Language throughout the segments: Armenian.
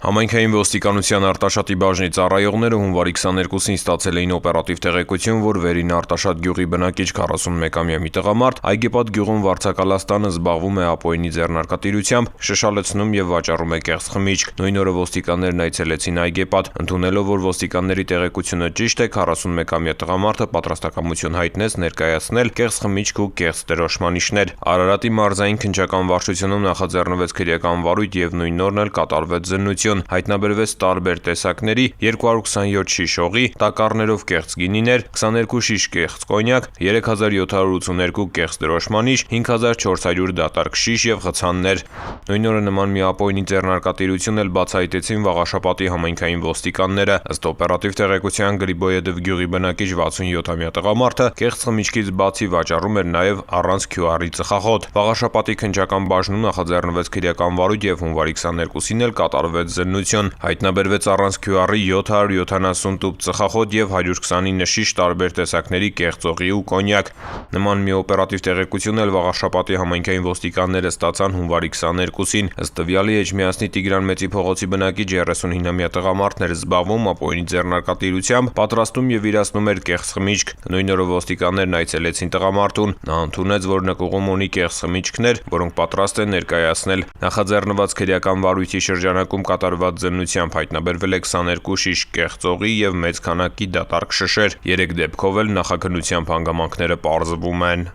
Համայնքային ոստիկանության Արտաշատի բաժնի ծառայողները հունվարի 22-ին ստացել էին օպերատիվ տեղեկություն, որ Վերին Արտաշատ գյուղի բնակիչ 41-ամյա մի տղամարդ Այգեպատ գյուղում վարձակալաստանը զբաղվում է ապօրինի ձեռնարկատիրությամբ, շշալցնում եւ վաճառում է կեղծ խմիչք։ Նույն օրը ոստիկաններն այցելեցին Այգեպատ, ընդունելով, որ ոստիկանների տեղեկությունը ճիշտ է, 41-ամյա տղամարդը պատրաստակամություն հայտնեց ներկայացնել կեղծ խմիչք ու կեղծ դրոշմանիշներ։ Արարատի մարզային քննչական վարչությունում նախաձեռնվեց քրեական վարույթ եւ նույն օրն էլ կատարվեց զննություն։ Հայտնաբերվեց տարբեր տեսակների 227 շիշ օղի, տակառներով կեղծ գինիներ, 22 շիշ կեղծ կոնյակ, 3782 կեղծ դրոշմանիշ, 5400 դատարկ շիշ եւ խցաններ։ Նույն օրը նման մի ապօրինի ձեռնարկատիրություն էլ բացահայտեցին Վաղաշապատի համայնքային ոստիկանները։ Ըստ օպերատիվ տեղեկության Գրիբոյեդով գյուղի բնակիչ 67-ամյա տղամարդը կեղծ խմիչքից բացի վաճառում էր նաեւ առանց QR-ի ծխախոտ։ Վաղաշապատի քննչական բաժնում նախաձեռնվեց քրեական վարույթ եւ հունվարի 22-ին էլ կատարվեց զննություն։ Հայտնաբերվեց առանց QR-ի 770 տուփ ծխախոտ եւ 129 շիշ տարբեր տեսակների կեղծ օղի ու կոնյակ։ Նման մի օպերատիվ տեղեկություն էլ Վաղաշապատի համայնքային ոստիկանները ստացան հունվարի 22-ին։ Ըստ տվյալի Էջմիածնի Տիգրան Մեծի փողոցի բնակիչ 39-ամյա տղամարդն էր զբաղվում ապօրինի ձեռնարկատիրությամբ, պատրաստում եւ իրացնում էր կեղծ խմիչք։ Նույն օրը ոստիկաններն այցելեցին տղամարդուն։ Նա ընդունեց, որ նկուղում ունի կեղծ խմիչքներ, որոնք պատրաստ է ներկայացնել։ Նախաձեռնված քրեական վարույթի շրջանակում կատարված զննությամբ հայտնաբերվել է 22 շիշ կեղծ օղի եւ մեծ քանակի դատարկ շշեր։ 3 դեպքով էլ նախաքննությամբ հանգամանքները պարզվում են։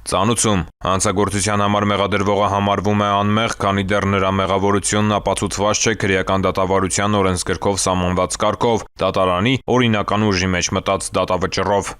Ծանուցում հանցագործության համար մեղադրվողը համարվում է անմեղ, քանի դեռ նրա մեղավորությունն ապացուցված չէ քրեական դատավարության օրենսգրքով սահմանված կարգով, դատարանի օրինական ուժի մեջ մտած դատավճռով։